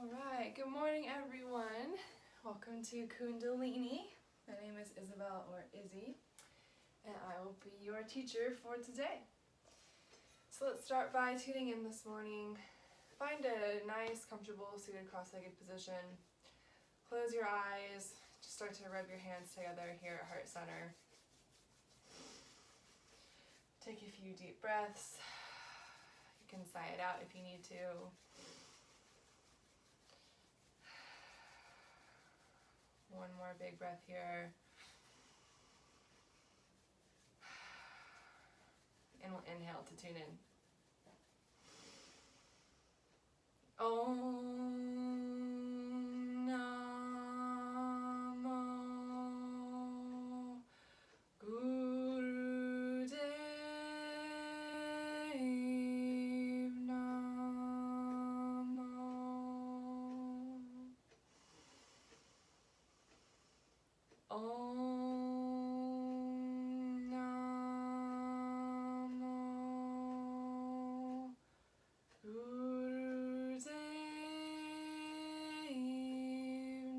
All right, good morning everyone. Welcome to Kundalini. My name is Isabel or Izzy, and I will be your teacher for today. So let's start by tuning in this morning. Find a nice, comfortable, seated cross-legged position. Close your eyes. Just start to rub your hands together here at heart center. Take a few deep breaths. You can sigh it out if you need to. One more big breath here. And we'll inhale to tune in. Om Namo Gurudev Namo. Om Namo Gurudev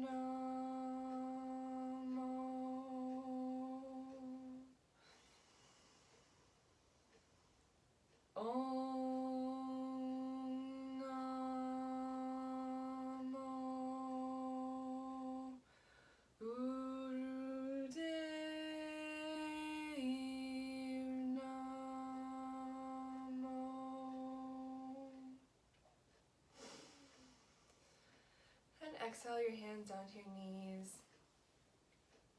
Namo. Om Namo Gurudev Namo. And exhale your hands down to your knees.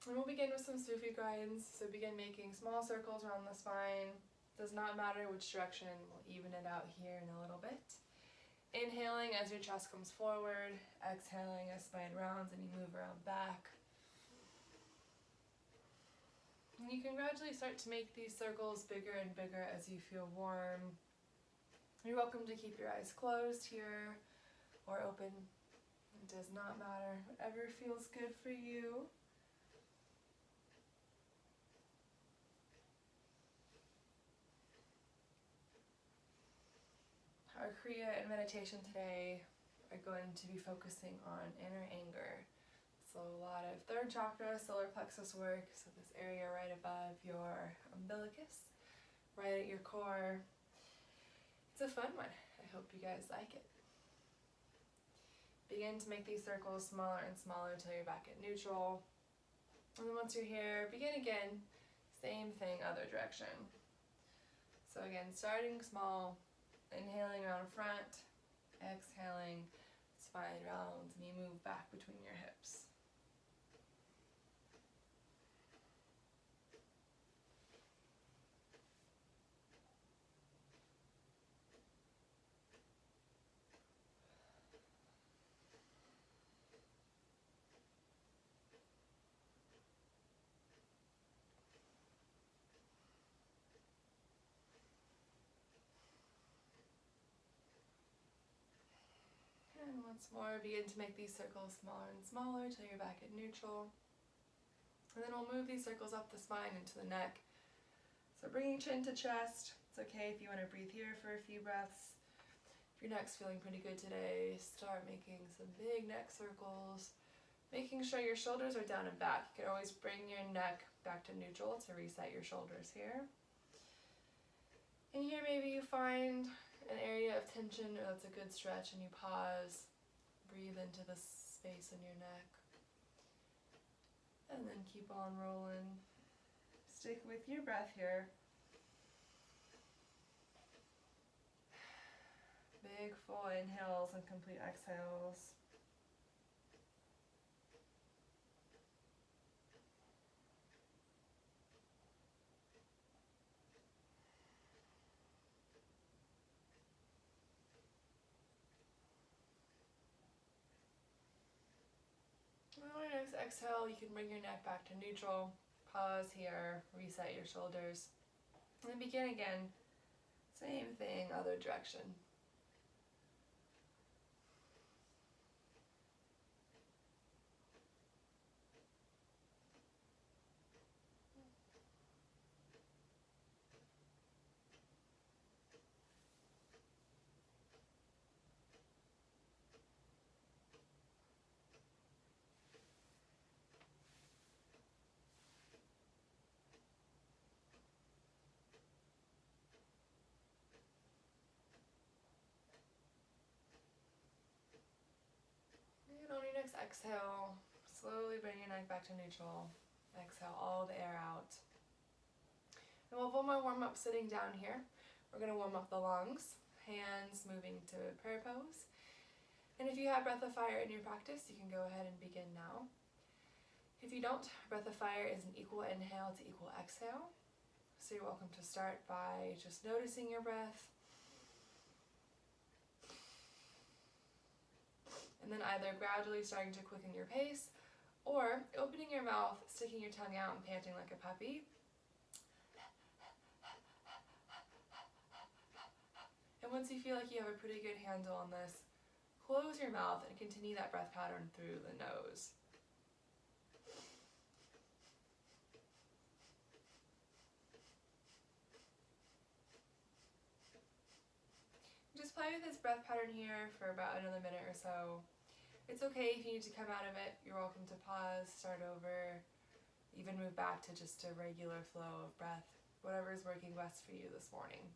And we'll begin with some Sufi guidance. So begin making small circles around the spine. Does not matter which direction, we'll even it out here in a little bit. Inhaling as your chest comes forward, exhaling as spine rounds and you move around back. And you can gradually start to make these circles bigger and bigger as you feel warm. You're welcome to keep your eyes closed here or open. It does not matter, whatever feels good for you. Our Kriya and meditation today are going to be focusing on inner anger. So a lot of third chakra, solar plexus work, so this area right above your umbilicus, right at your core. It's a fun one. I hope you guys like it. Begin to make these circles smaller and smaller until you're back at neutral. And then once you're here, begin again. Same thing, other direction. So again, starting small, inhaling around front, exhaling, spine rounds, and you move back between your hips. And once more, begin to make these circles smaller and smaller until you're back at neutral. And then we'll move these circles up the spine into the neck. So bringing chin to chest. It's okay if you want to breathe here for a few breaths. If your neck's feeling pretty good today, start making some big neck circles. Making sure your shoulders are down and back. You can always bring your neck back to neutral to reset your shoulders here. And here maybe you find an area of tension or that's a good stretch and you pause, breathe into the space in your neck, and then keep on rolling. Stick with your breath here. Big full inhales and complete exhales. On your next exhale, you can bring your neck back to neutral. Pause here, reset your shoulders, and then begin again. Same thing, other direction. exhale, slowly bring your neck back to neutral. Exhale all the air out. And we'll have one more warm up sitting down here. We're going to warm up the lungs, hands moving to prayer pose. And if you have breath of fire in your practice, you can go ahead and begin now. If you don't, breath of fire is an equal inhale to equal exhale. So you're welcome to start by just noticing your breath. And then either gradually starting to quicken your pace, or opening your mouth, sticking your tongue out and panting like a puppy. And once you feel like you have a pretty good handle on this, close your mouth and continue that breath pattern through the nose. Just play with this breath pattern here for about another minute or so. It's okay if you need to come out of it. You're welcome to pause, start over, even move back to just a regular flow of breath, whatever is working best for you this morning.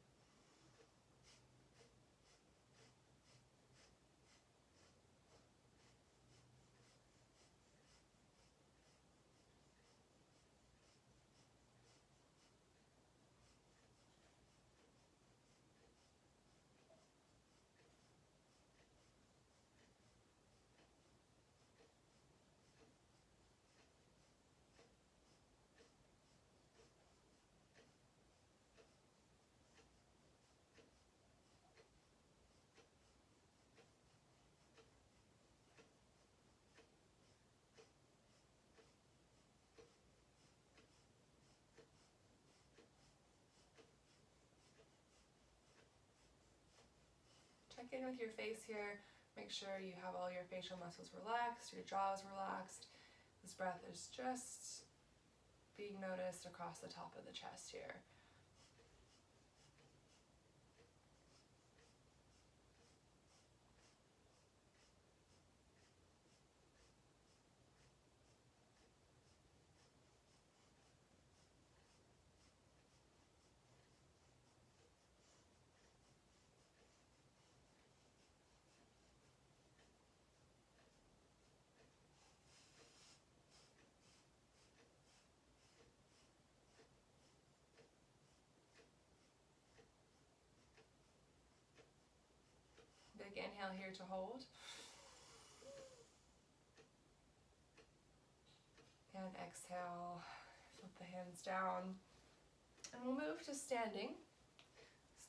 Check in with your face here. Make sure you have all your facial muscles relaxed, your jaw is relaxed. This breath is just being noticed across the top of the chest here. Big inhale here to hold. And exhale, flip the hands down. And we'll move to standing.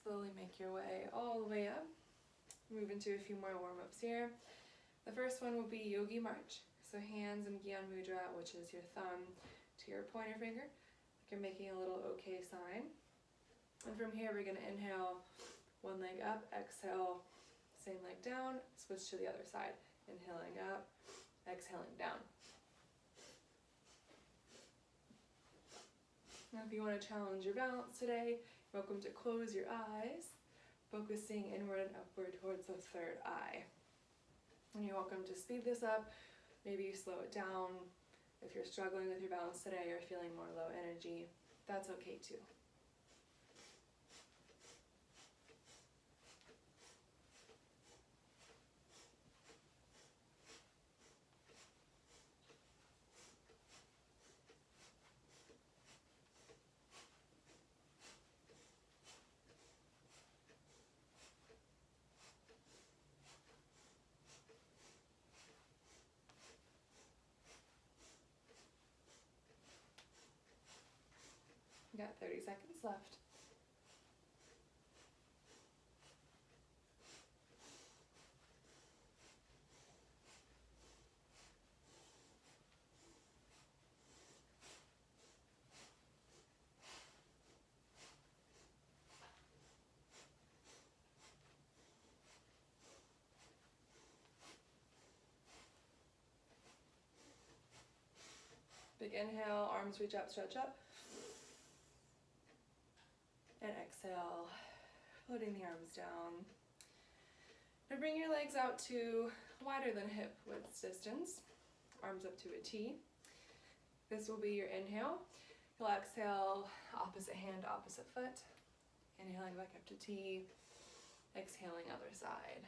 Slowly make your way all the way up. Move into a few more warm-ups here. The first one will be Yogi March. So hands in Gyan Mudra, which is your thumb to your pointer finger. Like you're making a little OK sign. And from here, we're going to inhale one leg up, exhale, same leg down, switch to the other side. Inhaling up, exhaling down. Now if you want to challenge your balance today, you're welcome to close your eyes, focusing inward and upward towards the third eye. And you're welcome to speed this up, maybe you slow it down. If you're struggling with your balance today or feeling more low energy, that's okay too. You got 30 seconds left. Big inhale, arms reach up, stretch up. And exhale, floating the arms down. Now bring your legs out to wider than hip width distance. Arms up to a T. This will be your inhale. You'll exhale, opposite hand, opposite foot. Inhaling back up to T. Exhaling other side.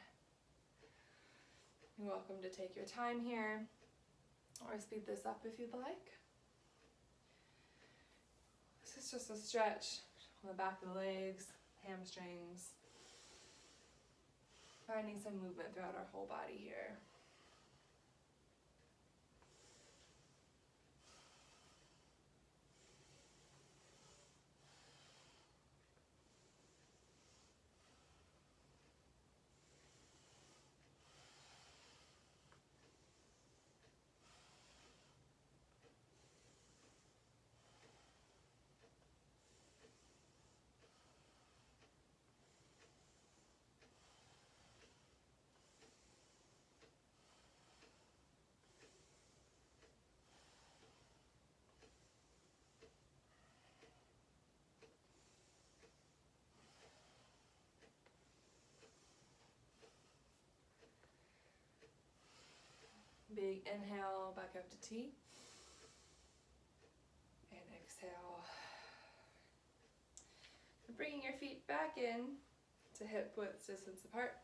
You're welcome to take your time here. or speed this up if you'd like. This is just a stretch on the back of the legs, hamstrings, finding some movement throughout our whole body here. Big inhale, back up to T. And exhale. Bringing your feet back in to hip width distance apart.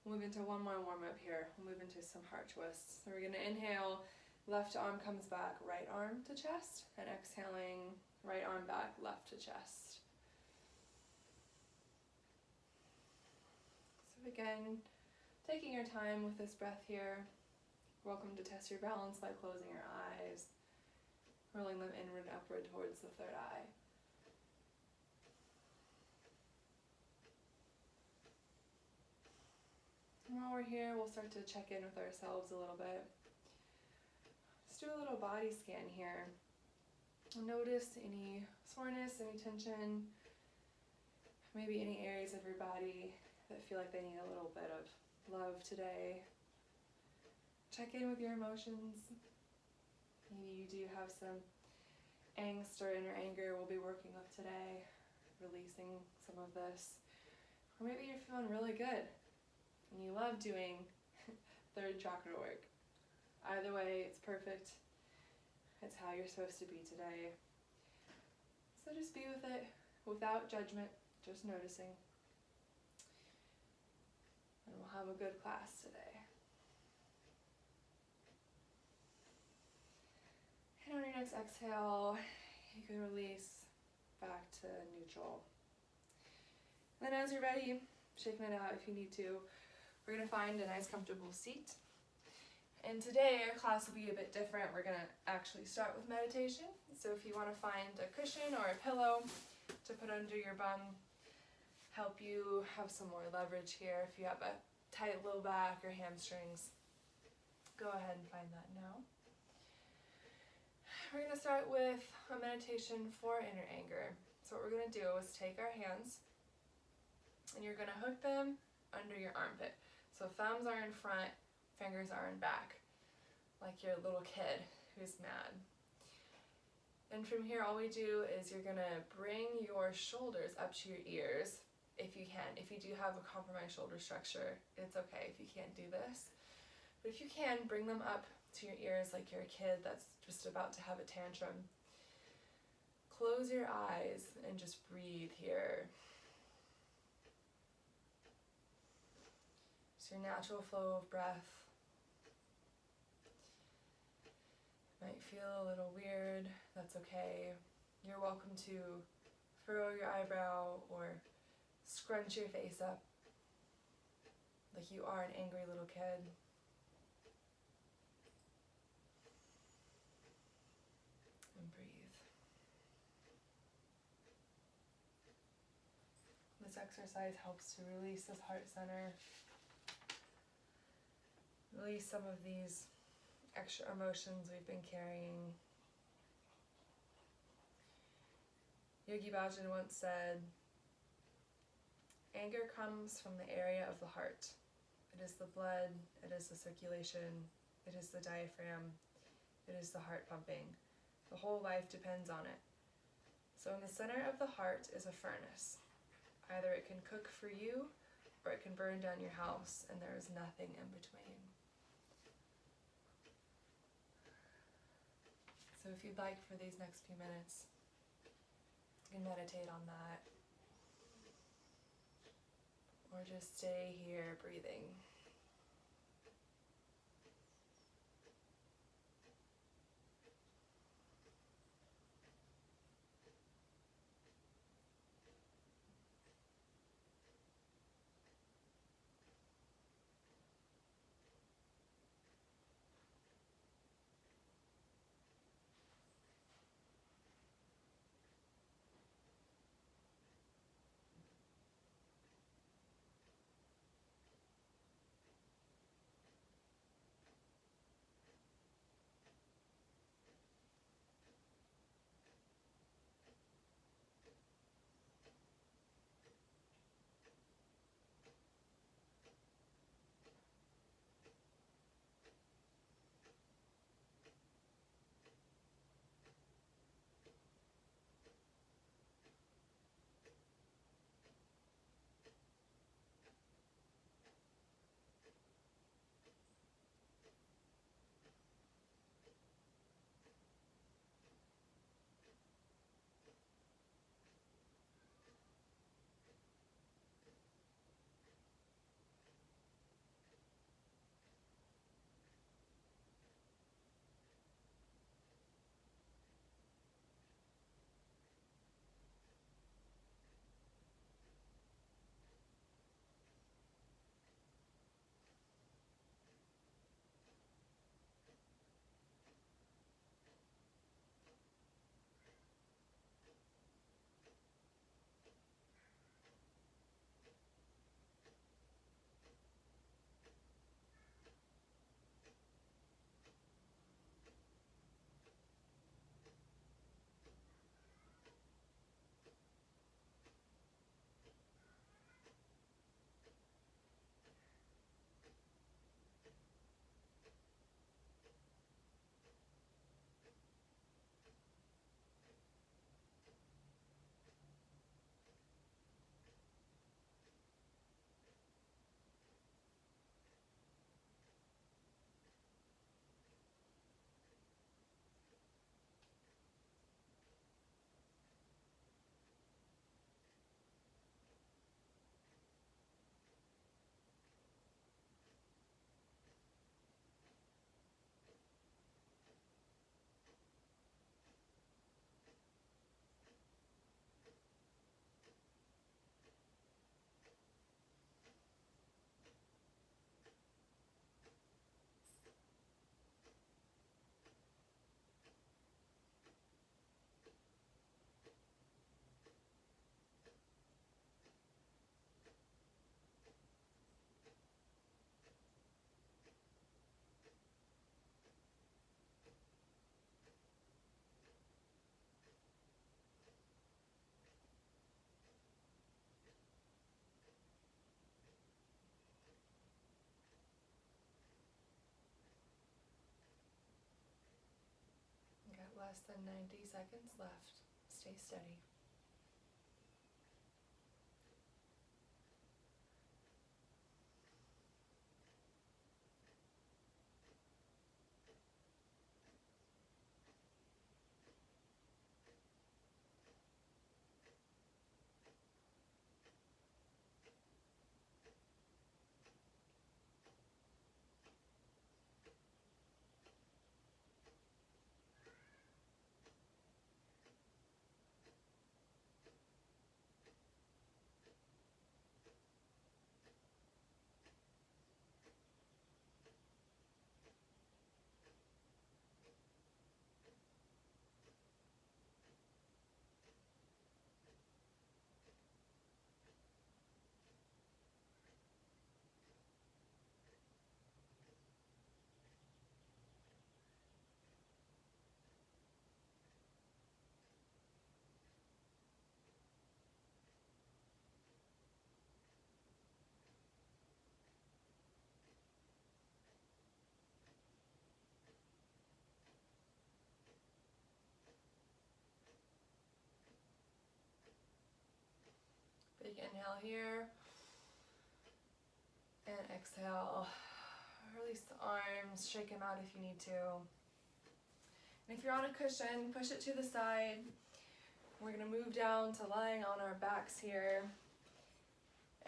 We'll move into one more warm-up here. We'll move into some heart twists. So we're going to inhale, left arm comes back, right arm to chest. And exhaling, right arm back, left to chest. So again, taking your time with this breath here. Welcome to test your balance by closing your eyes, rolling them inward and upward towards the third eye. And while we're here, we'll start to check in with ourselves a little bit. Let's do a little body scan here. Notice any soreness, any tension, maybe any areas of your body that feel like they need a little bit of love today. Check in with your emotions. Maybe you do have some angst or inner anger we'll be working with today, releasing some of this. Or maybe you're feeling really good and you love doing third chakra work. Either way, it's perfect. It's how you're supposed to be today. So just be with it without judgment, just noticing. And we'll have a good class today. And on your next exhale, you can release back to neutral. And then as you're ready, shaking it out if you need to, we're going to find a nice comfortable seat. And today our class will be a bit different. We're going to actually start with meditation. So if you want to find a cushion or a pillow to put under your bum, help you have some more leverage here. If you have a tight low back or hamstrings, go ahead and find that now. We're going to start with a meditation for inner anger. So what we're going to do is take our hands and you're going to hook them under your armpit. So thumbs are in front, fingers are in back, like you're a little kid who's mad. And from here, all we do is you're going to bring your shoulders up to your ears if you can. If you do have a compromised shoulder structure, it's okay if you can't do this. But if you can, bring them up to your ears like you're a kid that's just about to have a tantrum. Close your eyes and just breathe here. It's your natural flow of breath. Might feel a little weird, that's okay. You're welcome to furrow your eyebrow or scrunch your face up like you are an angry little kid. And breathe. This exercise helps to release this heart center. Release some of these extra emotions we've been carrying. Yogi Bhajan once said, anger comes from the area of the heart. It is the blood, it is the circulation, it is the diaphragm, it is the heart pumping. The whole life depends on it. So in the center of the heart is a furnace. Either it can cook for you, or it can burn down your house, and there is nothing in between. So if you'd like, for these next few minutes, you can meditate on that. Or just stay here breathing. Less than 90 seconds left. Stay steady. Big inhale here. And exhale. Release the arms, shake them out if you need to. And if you're on a cushion, push it to the side. We're gonna move down to lying on our backs here.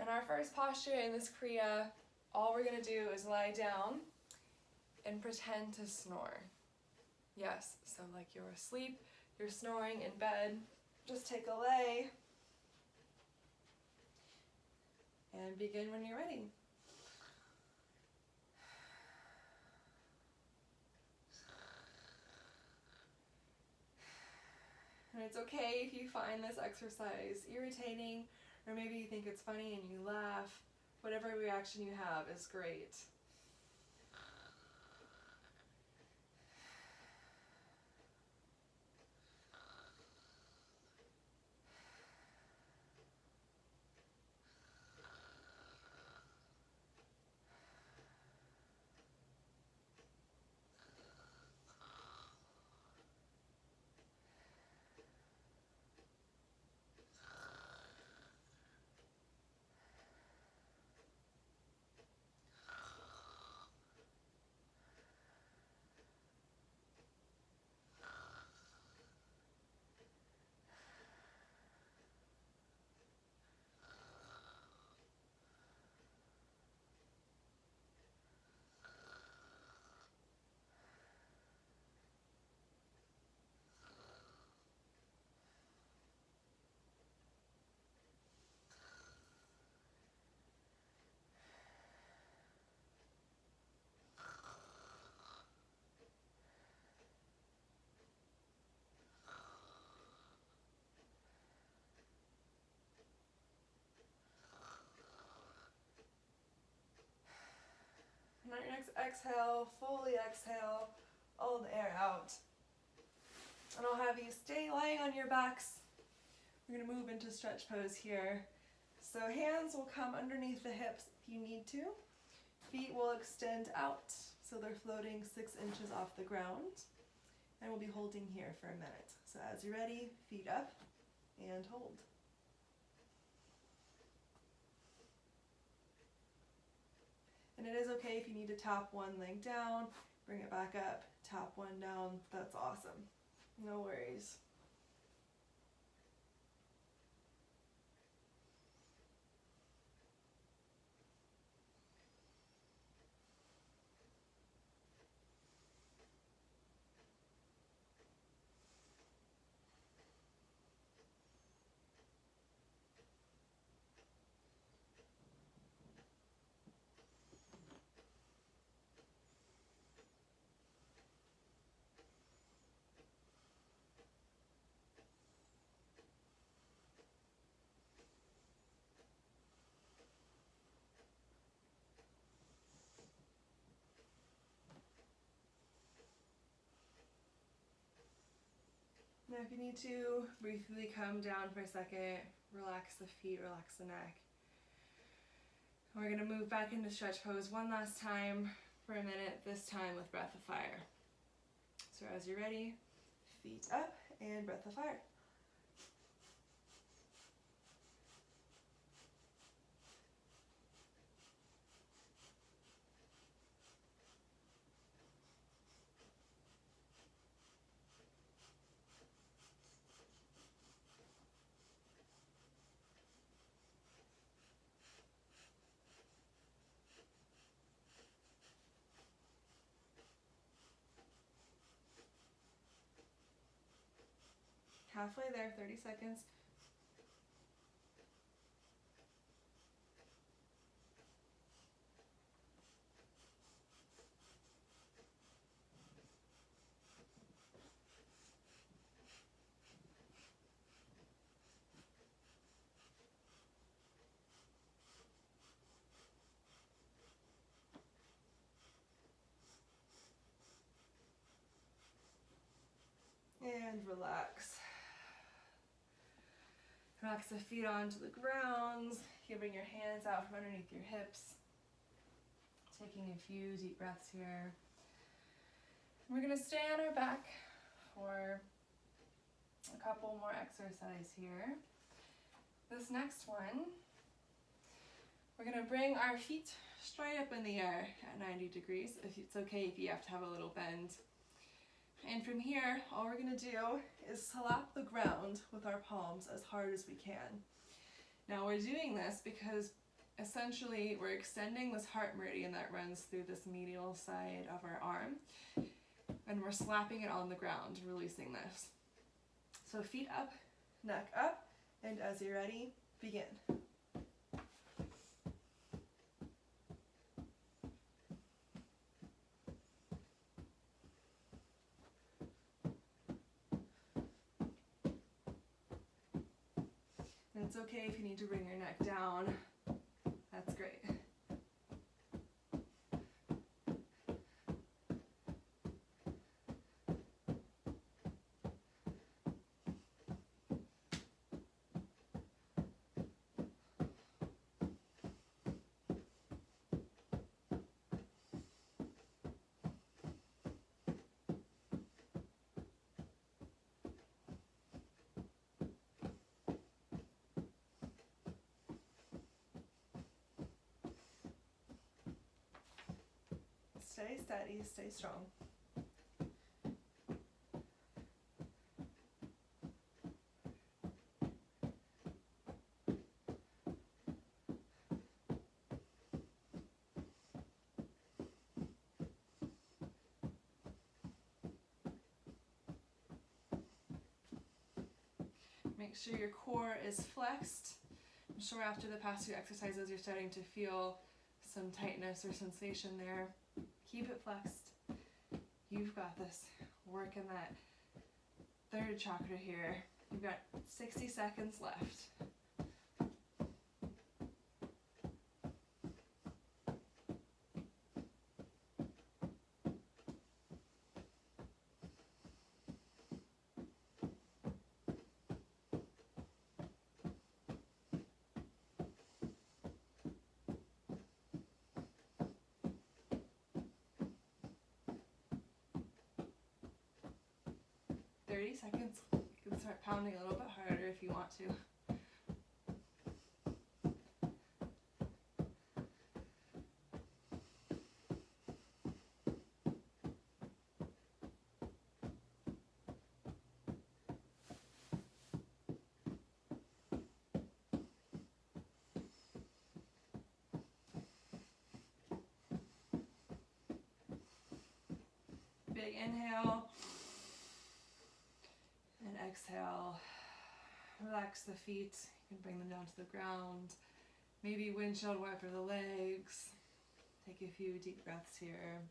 In our first posture in this Kriya, all we're gonna do is lie down and pretend to snore. Yes, so like you're asleep, you're snoring in bed. Just take a lay and begin when you're ready. And it's okay if you find this exercise irritating, or maybe you think it's funny and you laugh. Whatever reaction you have is great. And on your next exhale, fully exhale all the air out. And I'll have you stay lying on your backs. We're going to move into stretch pose here. So hands will come underneath the hips if you need to. Feet will extend out so they're floating 6 inches off the ground. And we'll be holding here for a minute. So as you're ready, feet up and hold. And it is okay if you need to tap one leg down, bring it back up, tap one down. That's awesome. No worries. Now if you need to, briefly come down for a second, relax the feet, relax the neck. We're going to move back into stretch pose one last time for a minute, this time with breath of fire. So as you're ready, Feet up and breath of fire. Halfway there, 30 seconds. And relax. Relax the feet onto the ground. You bring your hands out from underneath your hips. Taking a few deep breaths here. We're going to stay on our back for a couple more exercises here. This next one, we're going to bring our feet straight up in the air at 90 degrees. If it's okay if you have to have a little bend. And from here, all we're going to do is slap the ground with our palms as hard as we can. Now we're doing this because essentially we're extending this heart meridian that runs through this medial side of our arm, and we're slapping it on the ground, releasing this. So feet up, neck up, and as you're ready, begin. And it's okay if you need to bring your neck down. That's great. Stay steady, stay strong. Make sure your core is flexed. I'm sure after the past few exercises you're starting to feel some tightness or sensation there. Keep it flexed. You've got this. Work in that third chakra here. You've got 60 seconds left. Seconds. You can start pounding a little bit harder if you want to. Big inhale. And exhale, relax the feet. You can bring them down to the ground. Maybe windshield wiper the legs. Take a few deep breaths here.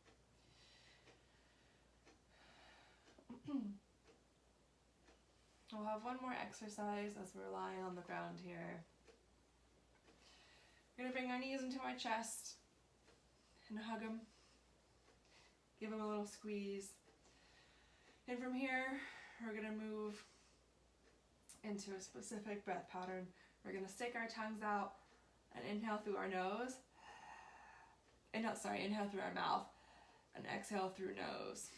We'll have one more exercise as we're lying on the ground here. We're going to bring our knees into our chest and hug them. Give them a little squeeze. And from here, we're going to move into a specific breath pattern. We're going to stick our tongues out and inhale through our nose. Inhale through our mouth and exhale through nose.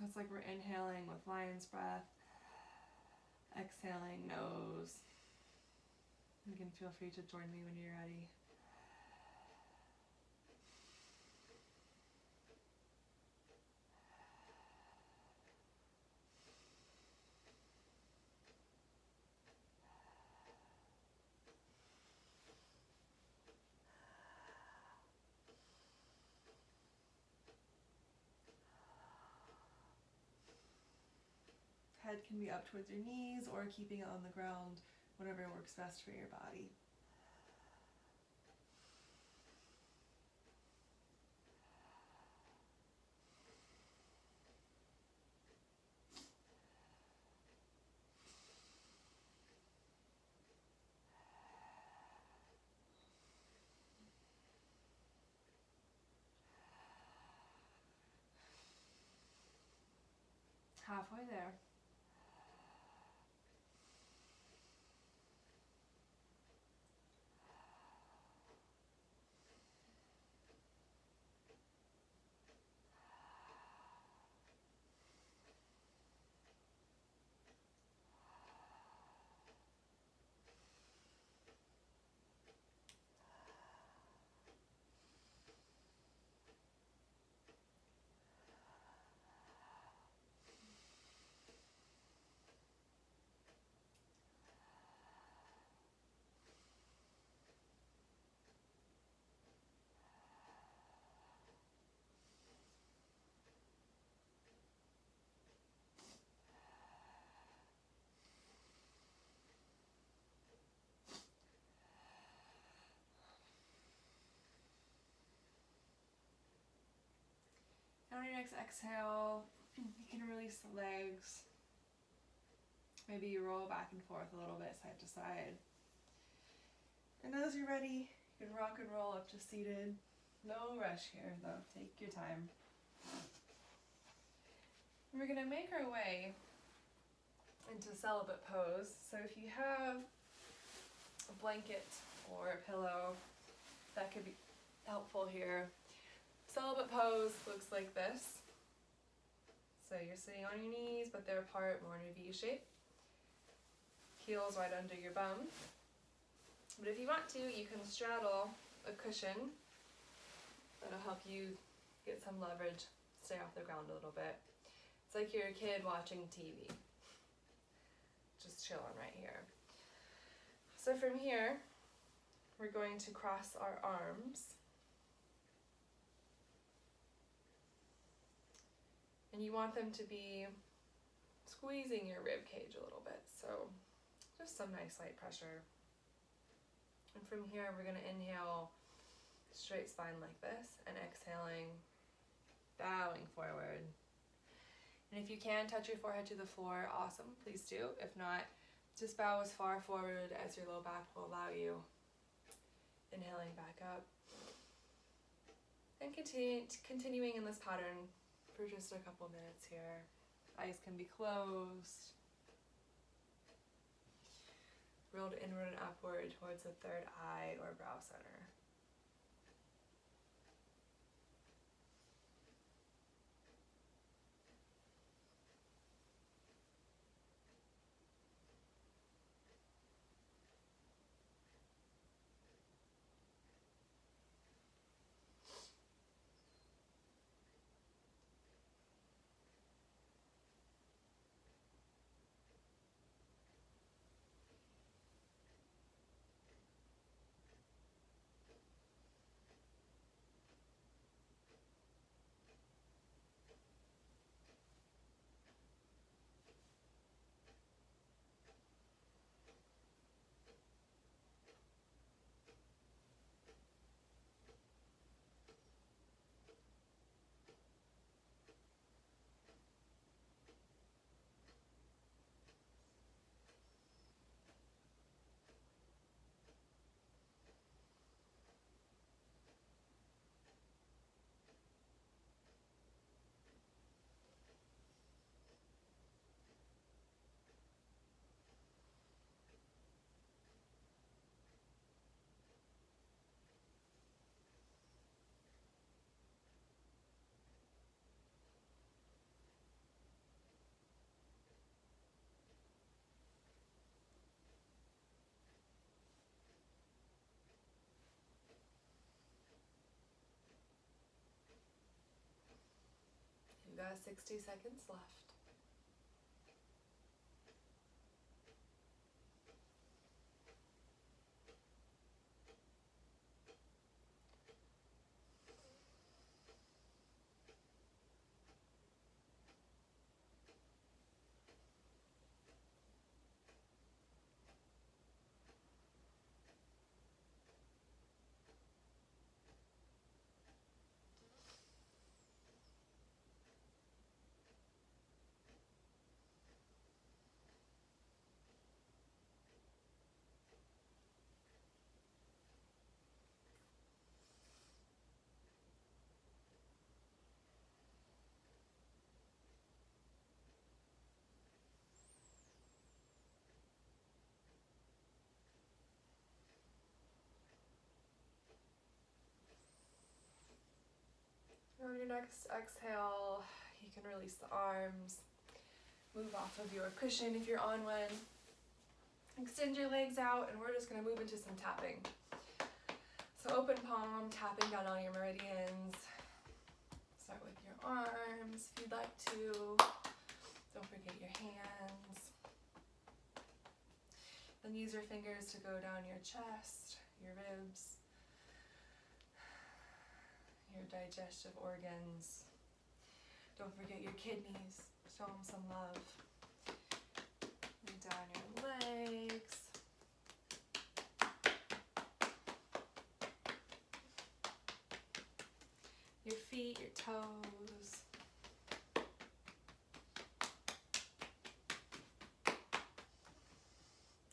it's like we're inhaling with lion's breath, exhaling nose. You can feel free to join me when you're ready. Head can be up towards your knees or keeping it on the ground, whatever works best for your body. Halfway there. And on your next exhale, you can release the legs. Maybe you roll back and forth a little bit, side to side. And as you're ready, you can rock and roll up to seated. No rush here, though. Take your time. And we're going to make our way into celibate pose. So if you have a blanket or a pillow, that could be helpful here. Celibate pose looks like this. So you're sitting on your knees, but they're apart, more in a V shape. Heels right under your bum. But if you want to, you can straddle a cushion. That'll help you get some leverage, stay off the ground a little bit. It's like you're a kid watching TV. Just chilling right here. So from here, we're going to cross our arms. And you want them to be squeezing your rib cage a little bit. So just some nice light pressure. And from here, we're going to inhale straight spine like this, and exhaling, bowing forward. And if you can touch your forehead to the floor, awesome, please do. If not, just bow as far forward as your low back will allow you. Inhaling back up. And continuing in this pattern for just a couple minutes here. Eyes can be closed. Rolled inward and upward towards the third eye or brow center. has 60 seconds left. On your next exhale, you can release the arms, move off of your cushion if you're on one, extend your legs out, and we're just going to move into some tapping. So open palm, tapping down on your meridians. Start with your arms if you'd like to. Don't forget your hands. Then use your fingers to go down your chest, your ribs, your digestive organs. Don't forget your kidneys. Show them some love. And down your legs. Your feet, your toes.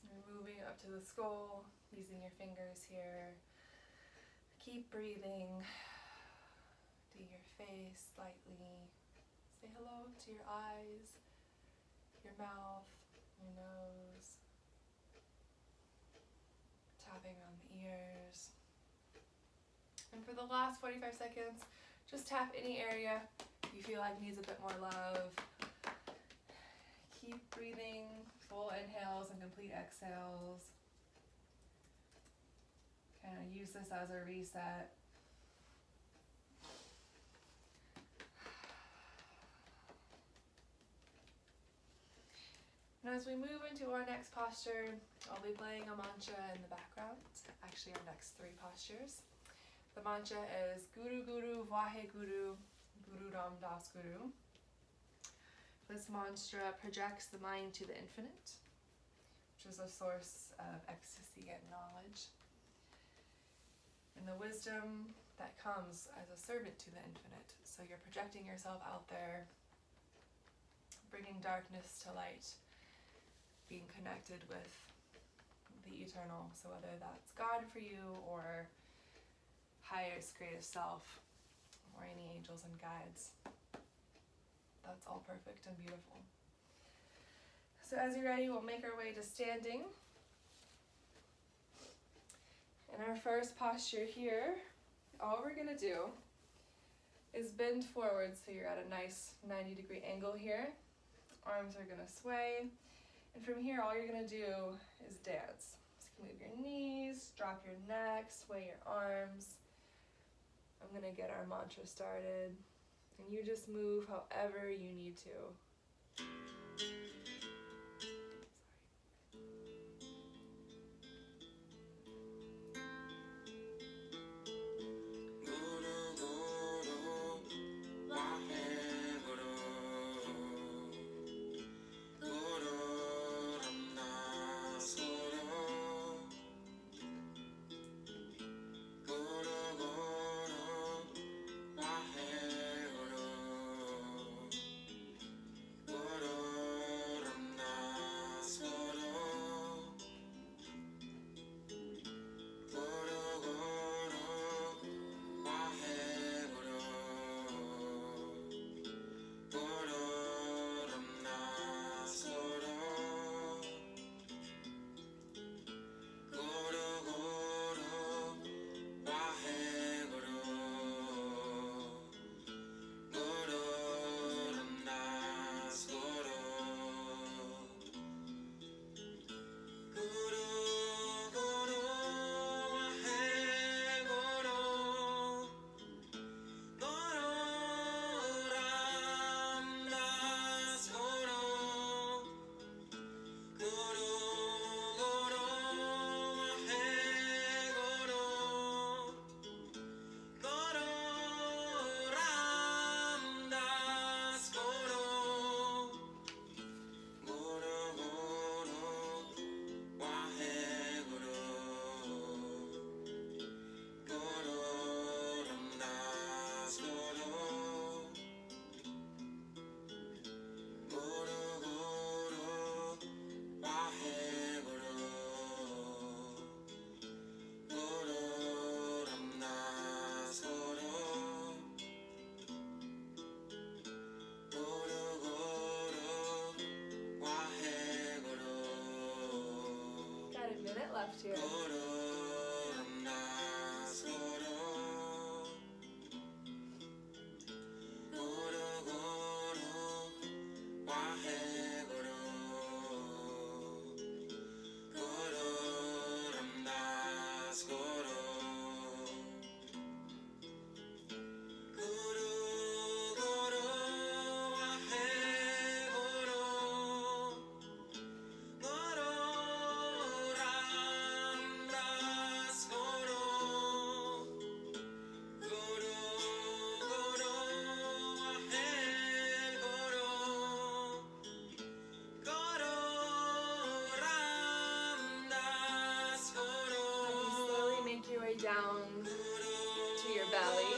You're moving up to the skull, using your fingers here. Keep breathing. Do your face slightly. Say hello to your eyes, your mouth, your nose. Tapping on the ears. And for the last 45 seconds, just tap any area you feel like needs a bit more love. Keep breathing, full inhales and complete exhales. Kind of use this as a reset. And as we move into our next posture, I'll be playing a mantra in the background. Actually, our next 3 postures. The mantra is Guru Guru Vahe Guru Guru Ram Das Guru. This mantra projects the mind to the infinite, which is a source of ecstasy and knowledge, and the wisdom that comes as a servant to the infinite. So you're projecting yourself out there, bringing darkness to light, being connected with the eternal. So whether that's God for you or highest greatest self or any angels and guides, that's all perfect and beautiful. So as you're ready, we'll make our way to standing. In our first posture here, all we're gonna do is bend forward so you're at a nice 90-degree angle here. Arms are gonna sway. And from here, all you're gonna do is dance. So you can move your knees, drop your neck, sway your arms. I'm gonna get our mantra started. And you just move however you need to. right, left here. Down to your belly.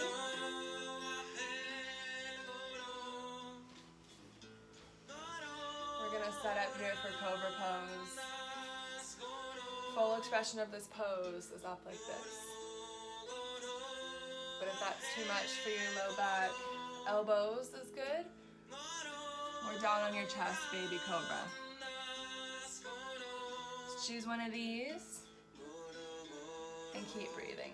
We're going to set up here for Cobra Pose. Full expression of this pose is up like this. But if that's too much for your low back, elbows is good. Or down on your chest, baby cobra. Just choose one of these and keep breathing.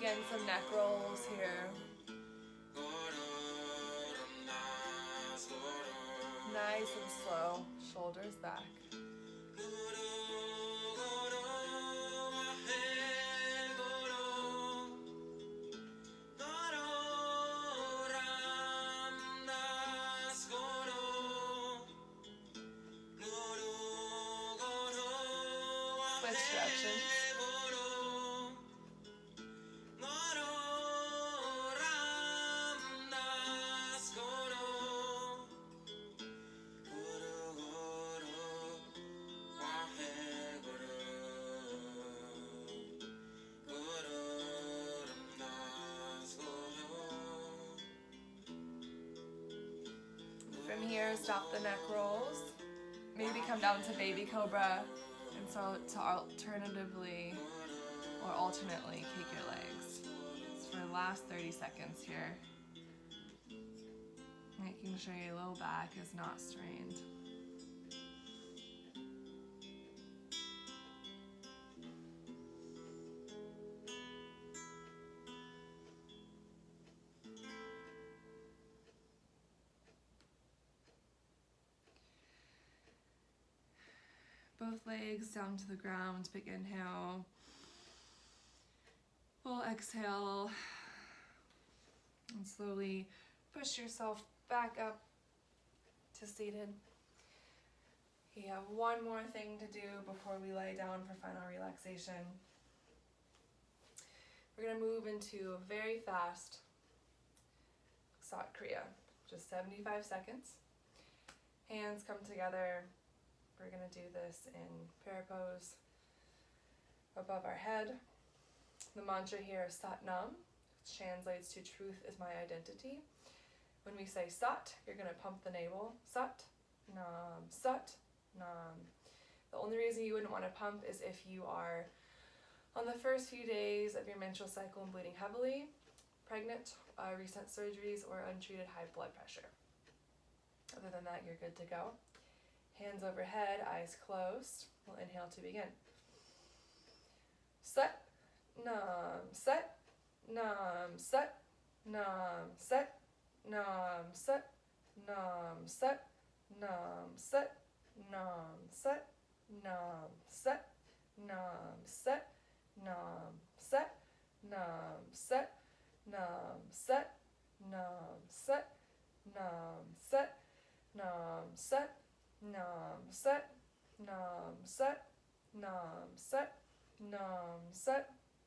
Begin some neck rolls here. Nice and slow, shoulders back. Switch directions. From here, stop the neck rolls. Maybe come down to baby cobra, and so to alternatively or alternately kick your legs. It's for the last 30 seconds here. Making sure your low back is not strained. Both legs down to the ground, big inhale. Full exhale. And slowly push yourself back up to seated. You have one more thing to do before we lie down for final relaxation. We're going to move into a very fast Sat Kriya, just 75 seconds. Hands come together. We're going to do this in prayer pose above our head. The mantra here is Sat Nam, which translates to truth is my identity. When we say Sat, you're going to pump the navel. Sat, Nam, Sat, Nam. The only reason you wouldn't want to pump is if you are on the first few days of your menstrual cycle and bleeding heavily, pregnant, recent surgeries, or untreated high blood pressure. Other than that, you're good to go. Hands overhead, eyes closed. We'll inhale to begin. Sat, Nam, Sat, Nam, Sat, Nam, Sat, Nam, Sat, Nam, Sat, Nam, Sat, Nam, Sat, Nam, Sat, Nam, Sat, Nam, Sat, Nam, Sat, Nam, Sat, Nam, Sat, Nam, Sat, Nam, Sat, Nam, Sat, Nam, Sat, Nam, Sat, Nam, Sat,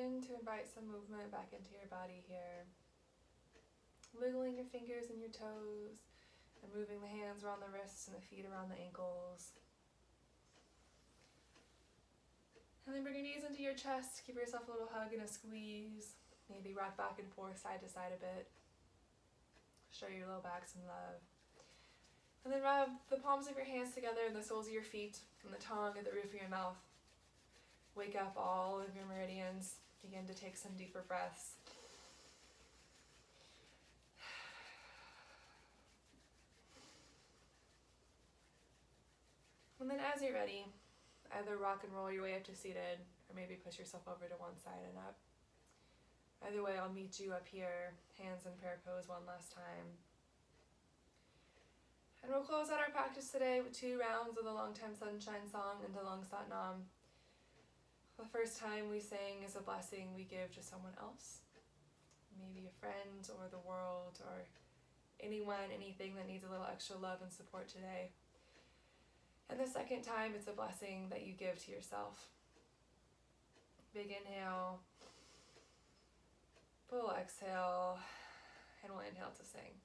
begin to invite some movement back into your body here. Wiggling your fingers and your toes, and moving the hands around the wrists and the feet around the ankles. And then bring your knees into your chest, give yourself a little hug and a squeeze. Maybe rock back and forth, side to side a bit. Show your low back some love. And then rub the palms of your hands together and the soles of your feet and the tongue at the roof of your mouth. Wake up all of your meridians. Begin to take some deeper breaths. And then as you're ready, either rock and roll your way up to seated, or maybe push yourself over to one side and up. Either way, I'll meet you up here, hands in prayer pose one last time. And we'll close out our practice today with 2 rounds of the Long Time Sunshine song and the Long Sat Nam. The first time we sang is a blessing we give to someone else. Maybe a friend or the world or anyone, anything that needs a little extra love and support today. And the second time, it's a blessing that you give to yourself. Big inhale, full exhale, and we'll inhale to sing.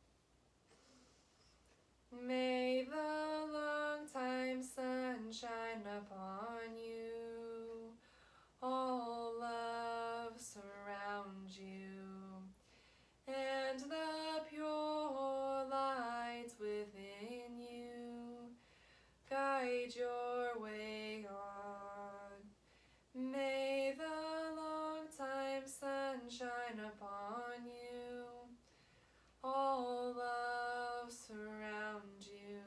May the long time sun shine upon you, all love surround you, and the pure light within you guide your way on. May the long time sun shine upon you, all love surround you,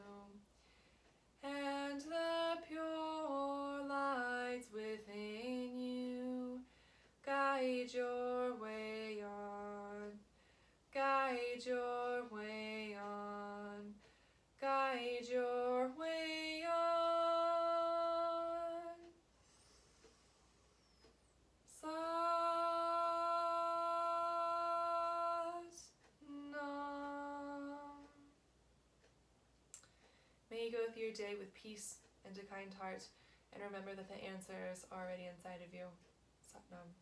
and the pure light within you guide your way on. Guide your way on. Guide your way on. Sat Nam. May you go through your day with peace and a kind heart, and remember that the answers are already inside of you. Sat Nam.